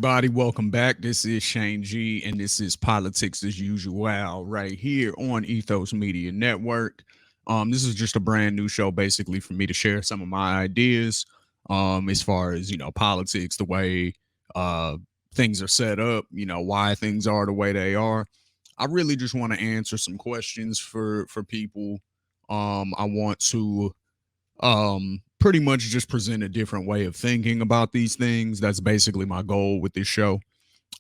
everybody? Welcome back. This is Shane G, and this is Politics as Usual right here on Ethos Media Network. This is just a brand new show, basically, for me to share some of my ideas, as far as politics, the way uh things are set up, why things are the way they are. I really just want to answer some questions for people. I want to pretty much just present a different way of thinking about these things. That's basically my goal with this show.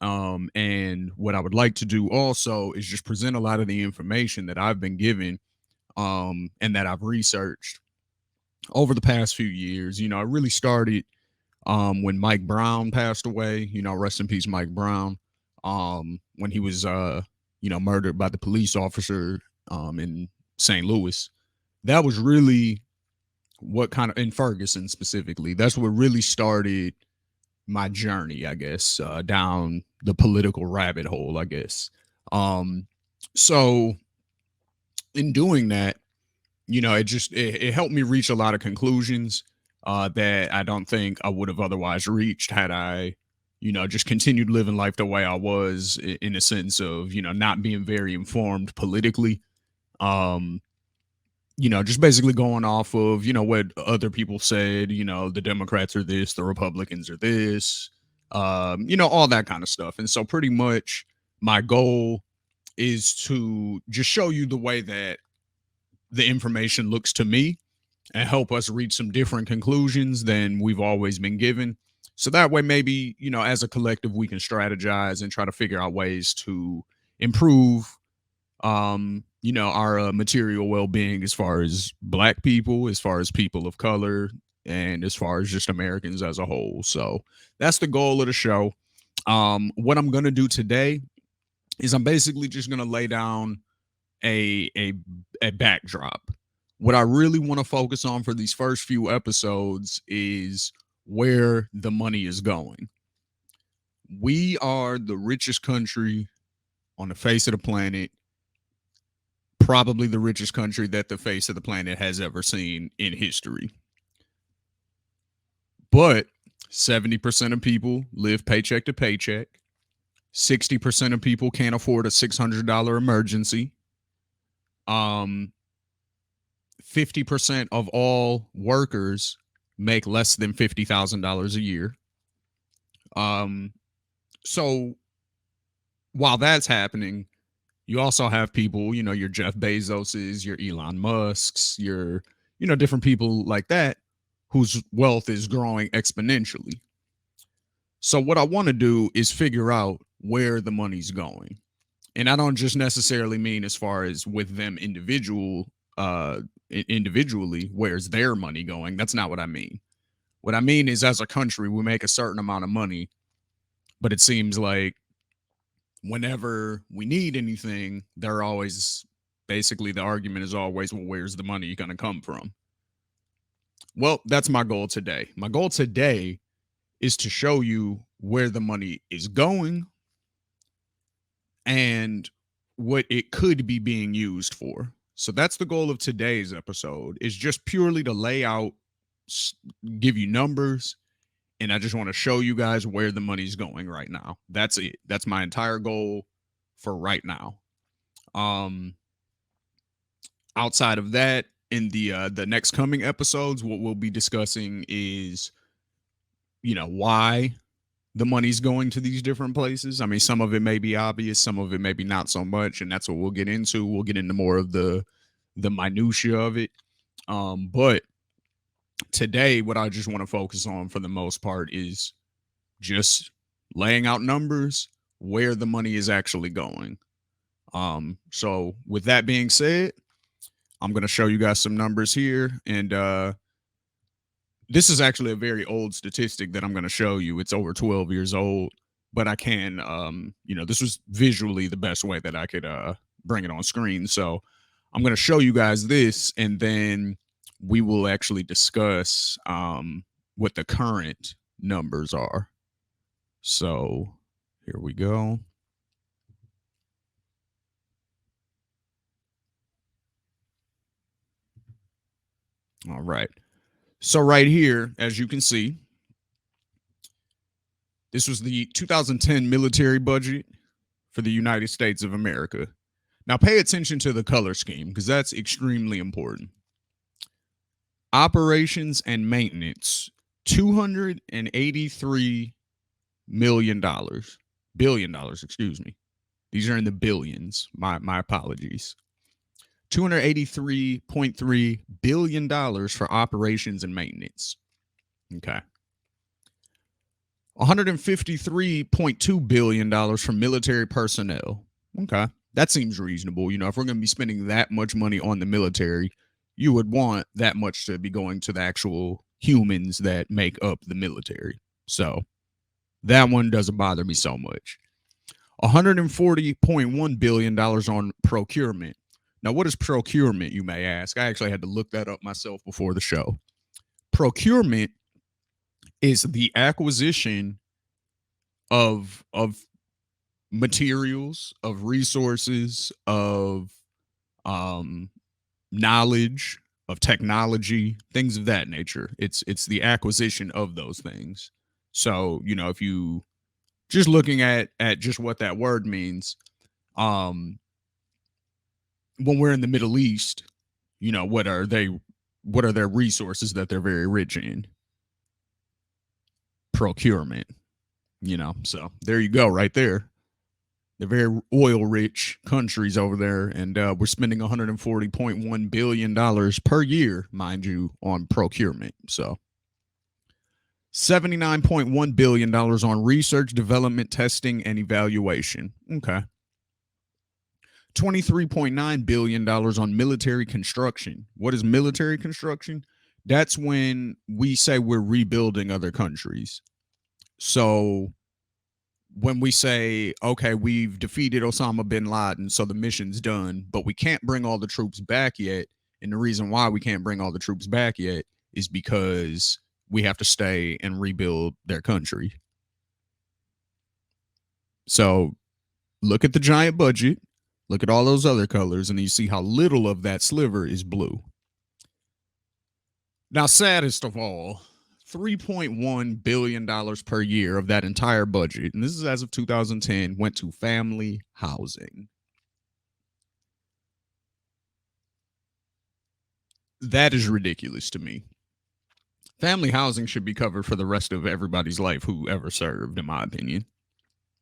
And what I would like to do also is just present a lot of the information that I've been given, and that I've researched over the past few years. I really started when Mike Brown passed away. Rest in peace, Mike Brown. When he was murdered by the police officer in St. Louis. That was really what kind of, in Ferguson specifically, that's what really started my journey, I guess, down the political rabbit hole, I guess. Um, so in doing that, it helped me reach a lot of conclusions that I don't think I would have otherwise reached had I, just continued living life the way I was, in a sense of, not being very informed politically. Um, just basically going off of, what other people said, the Democrats are this, the Republicans are this, all that kind of stuff. And so pretty much my goal is to just show you the way that the information looks to me and help us reach some different conclusions than we've always been given. So that way, maybe, as a collective, we can strategize and try to figure out ways to improve our material well-being as far as black people, as far as people of color, and as far as just Americans as a whole. So that's the goal of the show. What I'm gonna do today is I'm basically just gonna lay down a backdrop. What I really want to focus on for these first few episodes is where the money is going. We are the richest country on the face of the planet, probably the richest country that the face of the planet has ever seen in history. But 70% of people live paycheck to paycheck. 60% of people can't afford a $600 emergency. 50% of all workers make less than $50,000 a year. So while that's happening, you also have people, your Jeff Bezoses, your Elon Musks, your, different people like that whose wealth is growing exponentially. So what I want to do is figure out where the money's going. And I don't just necessarily mean as far as with them individually, where's their money going? That's not what I mean. What I mean is, as a country, we make a certain amount of money, but it seems like whenever we need anything, they're always, basically the argument is always, well, where's the money going to come from? Well, that's my goal today. My goal today is to show you where the money is going and what it could be being used for. So that's the goal of today's episode, is just purely to lay out, give you numbers, and I just want to show you guys where the money's going right now. That's it. That's my entire goal for right now. Outside of that, in the next coming episodes, what we'll be discussing is, why the money's going to these different places. I mean, some of it may be obvious, some of it maybe not so much, and that's what we'll get into. We'll get into more of the minutia of it. But today, what I just want to focus on for the most part is just laying out numbers, where the money is actually going. So with that being said, I'm going to show you guys some numbers here. And this is actually a very old statistic that I'm going to show you. It's over 12 years old, but I can, this was visually the best way that I could bring it on screen. So I'm going to show you guys this, and then we will actually discuss what the current numbers are. So here we go. All right. So right here, as you can see, This was the 2010 military budget for the United States of America. Now, pay attention to the color scheme because that's extremely important. Operations and maintenance, $283 million, billion dollars, excuse me. These are in the billions. My apologies. $283.3 billion for operations and maintenance. Okay. $153.2 billion for military personnel. Okay. That seems reasonable. You know, if we're going to be spending that much money on the military, you would want that much to be going to the actual humans that make up the military. So that one doesn't bother me so much. $140.1 billion on procurement. Now, what is procurement, you may ask? I actually had to look that up myself before the show. Procurement is the acquisition of materials, of resources, of knowledge, of technology, things of that nature. It's the acquisition of those things. So, you know, if you just looking at just what that word means, when we're in the Middle East, you know, what are their resources that they're very rich in? Procurement, you know. So there you go, right there. They're very oil rich countries over there, and we're spending $140.1 billion per year, mind you, on procurement. So $79.1 billion on research, development, testing, and evaluation. Okay. $23.9 billion on military construction. What is military construction? That's when we say we're rebuilding other countries. So when we say, okay, we've defeated Osama bin Laden, so the mission's done, but we can't bring all the troops back yet. And the reason why we can't bring all the troops back yet is because we have to stay and rebuild their country. So look at the giant budget, look at all those other colors, and you see how little of that sliver is blue. Now, saddest of all, $3.1 billion per year of that entire budget, and this is as of 2010, went to family housing. That is ridiculous to me. Family housing should be covered for the rest of everybody's life who ever served, in my opinion.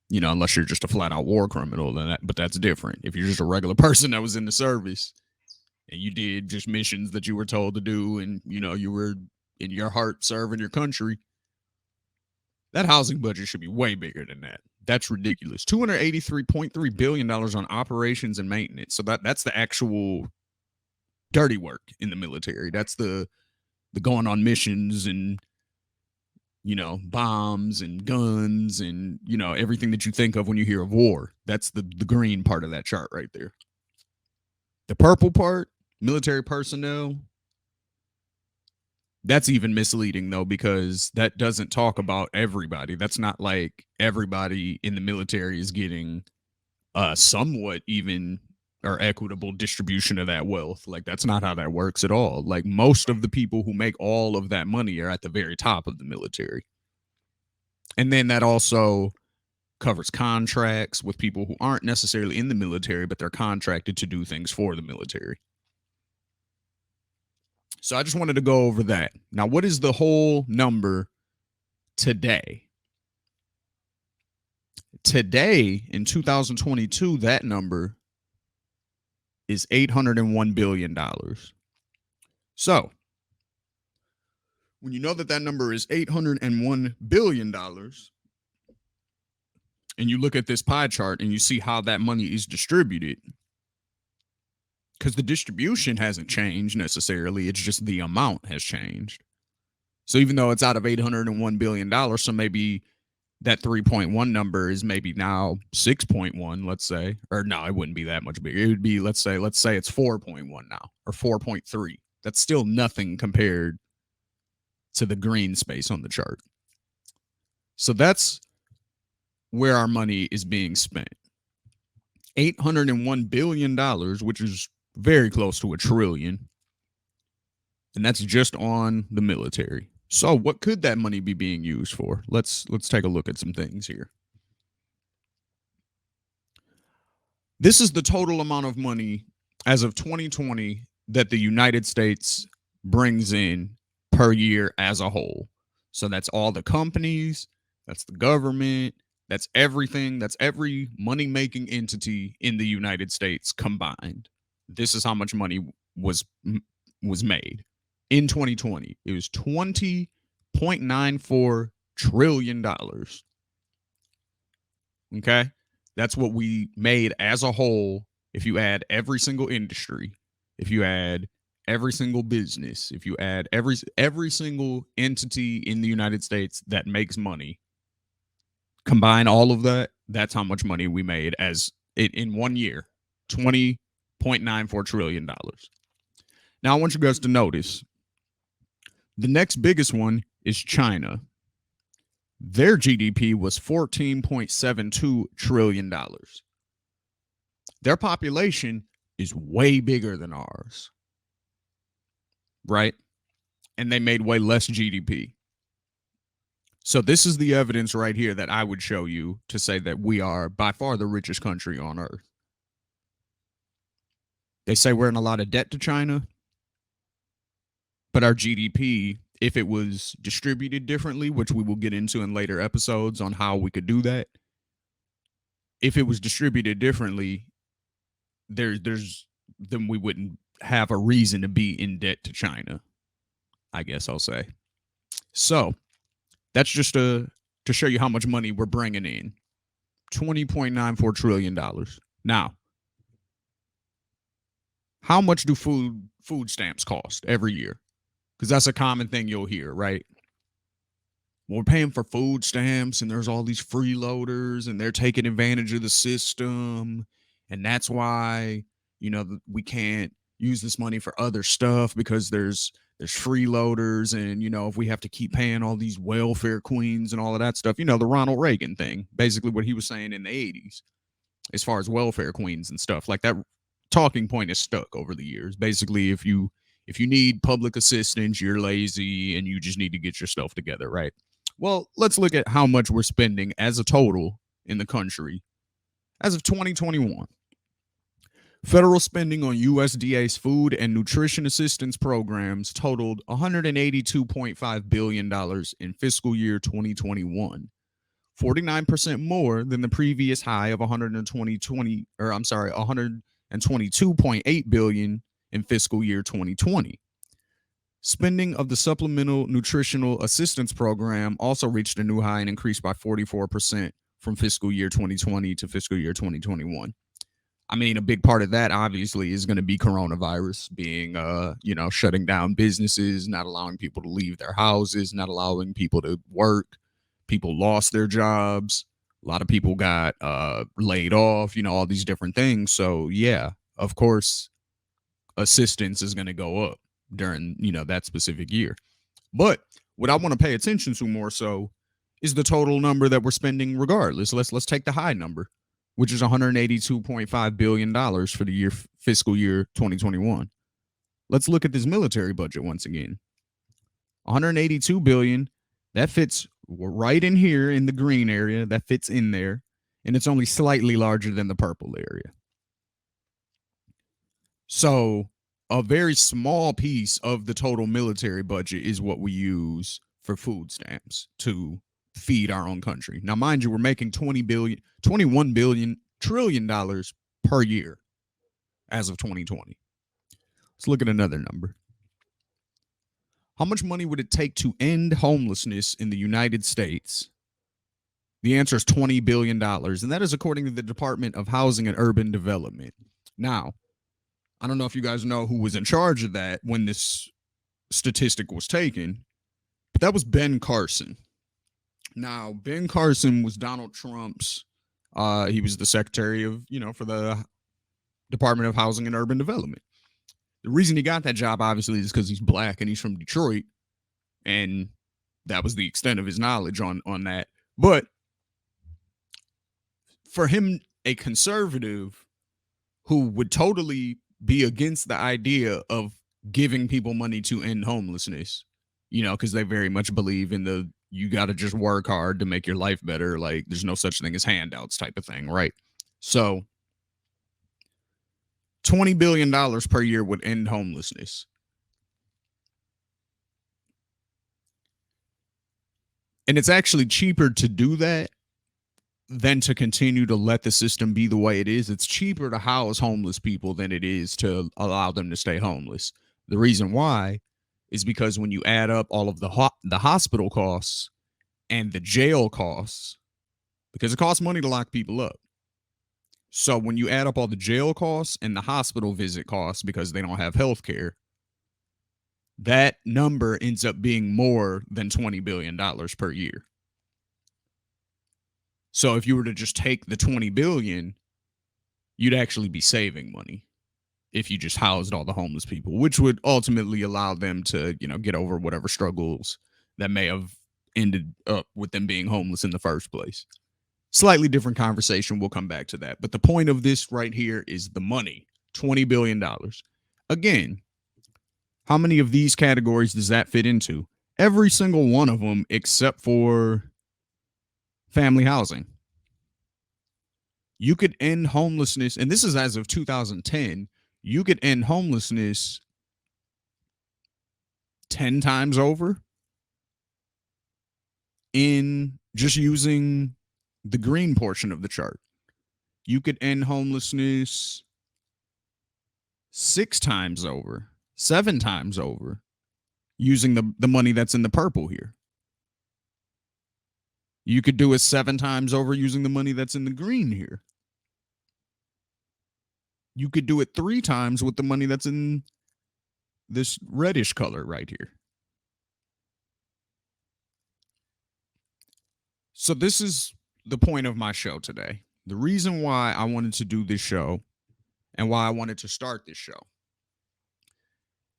You know, unless you're just a flat out war criminal, then but that's different. If you're just a regular person that was in the service and you did just missions that you were told to do, and you know, you were in your heart serving your country, that housing budget should be way bigger than that. That's ridiculous. $283.3 billion on operations and maintenance. So that's the actual dirty work in the military. That's the going on missions and, you know, bombs and guns and, you know, everything that you think of when you hear of war. That's the green part of that chart right there. The purple part, military personnel, that's even misleading though, because that doesn't talk about everybody. That's not like everybody in the military is getting somewhat even or equitable distribution of that wealth. Like, that's not how that works at all. Like, most of the people who make all of that money are at the very top of the military. And then that also covers contracts with people who aren't necessarily in the military, but they're contracted to do things for the military. So I just wanted to go over that. Now, what is the whole number today? Today, in 2022, that number is $801 billion. So when you know that that number is $801 billion, and you look at this pie chart and you see how that money is distributed, because the distribution hasn't changed necessarily, it's just the amount has changed. So even though it's out of $801 billion, so maybe that 3.1 number is maybe now 6.1, let's say, or no, it wouldn't be that much bigger. It would be, let's say it's 4.1 now, or 4.3. That's still nothing compared to the green space on the chart. So that's where our money is being spent. $801 billion, which is very close to $1 trillion. And that's just on the military. So what could that money be being used for? Let's take a look at some things here. This is the total amount of money as of 2020 that the United States brings in per year as a whole. So that's all the companies, that's the government, that's everything, that's every money making entity in the United States combined. This is how much money was was made in 2020. It was $20.94 trillion. Okay. That's what we made as a whole. If you add every single industry, if you add every single business, if you add every single entity in the United States that makes money, combine all of that, that's how much money we made as in 1 year. $20.94 trillion. Now I want you guys to notice the next biggest one is China. Their GDP was $14.72 trillion. Their population is way bigger than ours, right? And they made way less GDP. So this is the evidence right here that I would show you to say that we are by far the richest country on earth. They say we're in a lot of debt to China, but our GDP, if it was distributed differently, which we will get into in later episodes on how we could do that, if it was distributed differently, there's then we wouldn't have a reason to be in debt to China, I guess I'll say. So that's just to show you how much money we're bringing in. $20.94 trillion. Now, how much do food stamps cost every year? Because that's a common thing you'll hear, right? We're paying for food stamps and there's all these freeloaders and they're taking advantage of the system. And that's why, we can't use this money for other stuff because there's freeloaders. And, if we have to keep paying all these welfare queens and all of that stuff, the Ronald Reagan thing, basically what he was saying in the 80s, as far as welfare queens and stuff like that talking point is stuck over the years. Basically, if you need public assistance, you're lazy and you just need to get yourself together, right? Well, let's look at how much we're spending as a total in the country as of 2021. Federal spending on USDA's food and nutrition assistance programs totaled $182.5 billion in fiscal year 2021, 49% more than the previous high of 122.8 billion in fiscal year 2020. Spending of the Supplemental Nutritional Assistance Program also reached a new high and increased by 44% from fiscal year 2020 to fiscal year 2021. I mean, a big part of that obviously is going to be coronavirus being, shutting down businesses, not allowing people to leave their houses, not allowing people to work. People lost their jobs. A lot of people got laid off, all these different things. So, yeah, of course, assistance is going to go up during, that specific year. But what I want to pay attention to more so is the total number that we're spending regardless. Let's take the high number, which is $182.5 billion for the fiscal year 2021. Let's look at this military budget once again. $182 billion, that fits right in here in the green area, that fits in there, and it's only slightly larger than the purple area. So a very small piece of the total military budget is what we use for food stamps to feed our own country. Now, mind you, we're making $21 trillion per year as of 2020. Let's look at another number. How much money would it take to end homelessness in the United States? The answer is $20 billion, and that is according to the Department of Housing and Urban Development. Now, I don't know if you guys know who was in charge of that when this statistic was taken, but that was Ben Carson. Now, Ben Carson was Donald Trump's, he was the secretary of, for the Department of Housing and Urban Development. The reason he got that job, obviously, is because he's black and he's from Detroit, and that was the extent of his knowledge on that. But for him, a conservative who would totally be against the idea of giving people money to end homelessness, because they very much believe in the you got to just work hard to make your life better. Like there's no such thing as handouts type of thing, right? So $20 billion per year would end homelessness. And it's actually cheaper to do that than to continue to let the system be the way it is. It's cheaper to house homeless people than it is to allow them to stay homeless. The reason why is because when you add up all of the hospital costs and the jail costs, because it costs money to lock people up. So when you add up all the jail costs and the hospital visit costs because they don't have health care, that number ends up being more than $20 billion per year. So if you were to just take the 20 billion, you'd actually be saving money if you just housed all the homeless people, which would ultimately allow them to, get over whatever struggles that may have ended up with them being homeless in the first place. Slightly different conversation. We'll come back to that. But the point of this right here is the money, $20 billion. Again, how many of these categories does that fit into? Every single one of them except for family housing. You could end homelessness, and this is as of 2010, you could end homelessness 10 times over in just using the green portion of the chart. You could end homelessness 6 times over, 7 times over using the money that's in the purple here. You could do it 7 times over using the money that's in the green here. You could do it 3 times with the money that's in this reddish color right here. So this is the point of my show today. The reason why I wanted to do this show and why I wanted to start this show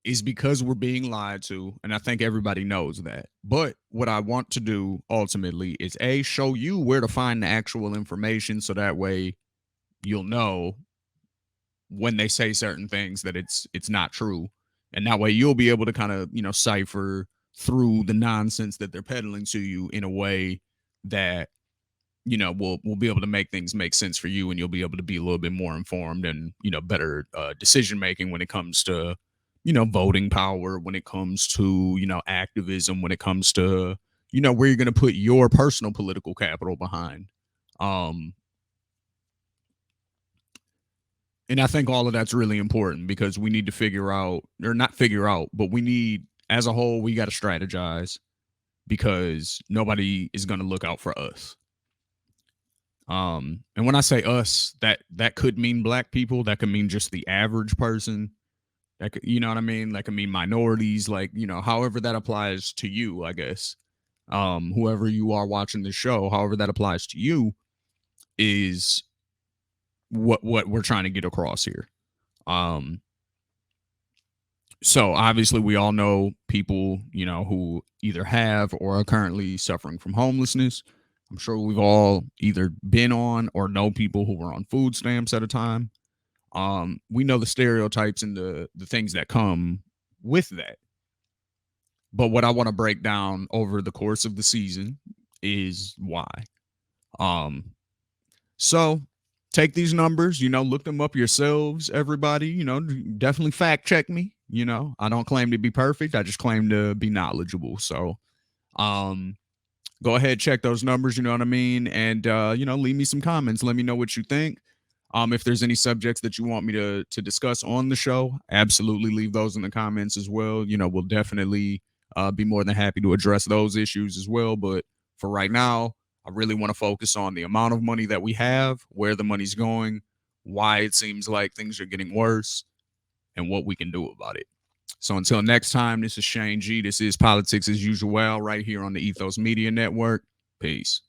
is because we're being lied to, and I think everybody knows that. But what I want to do ultimately is show you where to find the actual information so that way you'll know when they say certain things that it's not true. And that way you'll be able to kind of, cipher through the nonsense that they're peddling to you in a way that we'll be able to make things make sense for you, and you'll be able to be a little bit more informed and better decision making when it comes to voting power, when it comes to activism, when it comes to where you're going to put your personal political capital behind. And I think all of that's really important because we need to figure out, or not figure out, but we need, as a whole, we got to strategize because nobody is going to look out for us. And when I say us, that could mean black people, that could mean just the average person. That could, you know what I mean? That could mean minorities, like, however that applies to you, I guess. Whoever you are watching the show, however that applies to you is what we're trying to get across here. So obviously we all know people, who either have or are currently suffering from homelessness. I'm sure we've all either been on or know people who were on food stamps at a time. We know the stereotypes and the things that come with that. But what I want to break down over the course of the season is why. So take these numbers, look them up yourselves, everybody, definitely fact check me. I don't claim to be perfect. I just claim to be knowledgeable. So, go ahead, check those numbers, you know what I mean? And, leave me some comments. Let me know what you think. If there's any subjects that you want me to discuss on the show, absolutely leave those in the comments as well. We'll definitely be more than happy to address those issues as well. But for right now, I really want to focus on the amount of money that we have, where the money's going, why it seems like things are getting worse, and what we can do about it. So until next time, this is Shane G. This is Politics as Usual right here on the Ethos Media Network. Peace.